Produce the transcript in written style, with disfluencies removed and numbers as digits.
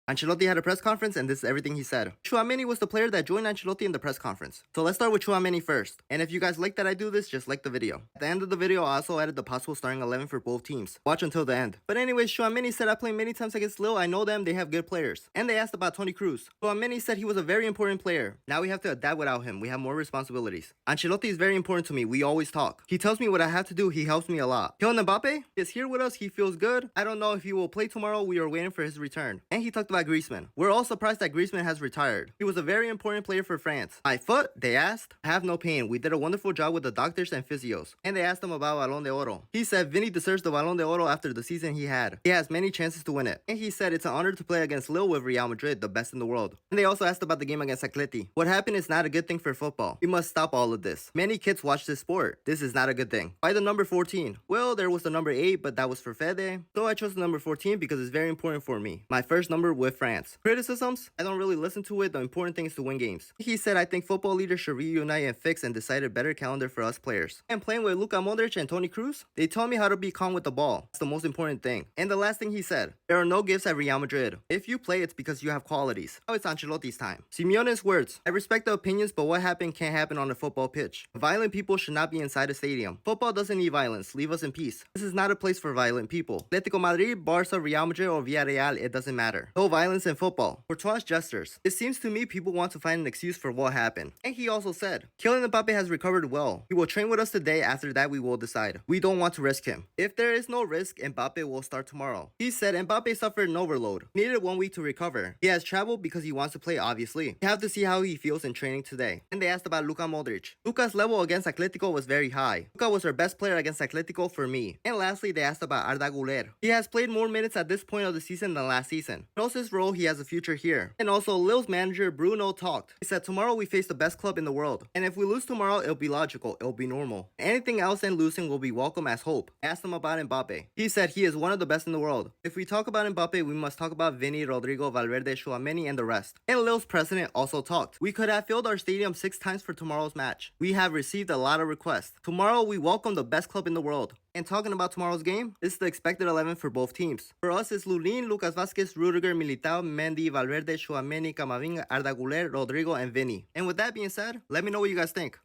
Ancelotti had a press conference and this is everything he said. Tchouameni was the player that joined Ancelotti in the press conference. So let's start with Tchouameni first. And if you guys like that I do this, just like the video. At the end of the video, I also added the possible starting 11 for both teams. Watch until the end. But anyways, Tchouameni said I played many times against Lille. I know them, they have good players. And they asked about Toni Kroos. Tchouameni said he was a very important player. Now we have to adapt without him. We have more responsibilities. Ancelotti is very important to me. We always talk. He tells me what I have to do. He helps me a lot. Kylian Mbappe is here with us. He feels good. I don't know if he will play tomorrow. We are waiting for his return. And he talked about Griezmann. We're all surprised that Griezmann has retired. He was a very important player for France. My foot, they asked. I have no pain. We did a wonderful job with the doctors and physios. And they asked him about Ballon d'Oro. He said Vini deserves the Ballon d'Oro after the season he had. He has many chances to win it. And he said it's an honor to play against Lille with Real Madrid, the best in the world. And they also asked about the game against Atleti. What happened is not a good thing for football. We must stop all of this. Many kids watch this sport. This is not a good thing. Why the number 14? Well, there was the number 8, but that was for Fede. So I chose the number 14 because it's very important for me. My first number with France. Criticisms? I don't really listen to it. The important thing is to win games. He said I think football leaders should reunite and fix and decide a better calendar for us players. And playing with Luka Modric and Toni Kroos, they taught me how to be calm with the ball. That's the most important thing. And the last thing he said, there are no gifts at Real Madrid. If you play, it's because you have qualities. Now it's Ancelotti's time. Simeone's words. I respect the opinions, but what happened can't happen on a football pitch. Violent people should not be inside a stadium. Football doesn't need violence. Leave us in peace. This is not a place for violent people. Atletico Madrid, Barca, Real Madrid, or Villarreal, it doesn't matter. No violence in football. Courtois gestures. It seems to me people want to find an excuse for what happened. And he also said, Kylian Mbappe has recovered well. He will train with us today. After that, we will decide. We don't want to risk him. If there is no risk, Mbappe will start tomorrow. He said Mbappe suffered an overload. He needed 1 week to recover. He has traveled because he wants to play, obviously. We have to see how he feels in training today. And they asked about Luka Modric. Luka's level against Atletico was very high. Luka was our best player against Atletico for me. And lastly, they asked about Arda Güler. He has played more minutes at this point of the season than last season. Knows his role, he has a future here. And also, Lille's manager Bruno talked. He said tomorrow we face the best club in the world. And if we lose tomorrow, it'll be logical. It'll be normal. Anything else than losing will be welcome as hope. I asked him about Mbappe. He said he is one of the best in the world. If we talk about Mbappe, we must talk about Vini, Rodrigo, Valverde, Tchouameni, and the rest. And Lille's president also talked. We could have filled our stadium 6 times for tomorrow's match. We have received a lot of requests. Tomorrow we welcome the best club in the world. And talking about tomorrow's game, this is the expected 11 for both teams. For us, it's Lulin, Lucas Vazquez, Rudiger, Militao, Mendy, Valverde, Tchouameni, Camavinga, Arda Güler, Rodrigo, and Vini. And with that being said, let me know what you guys think.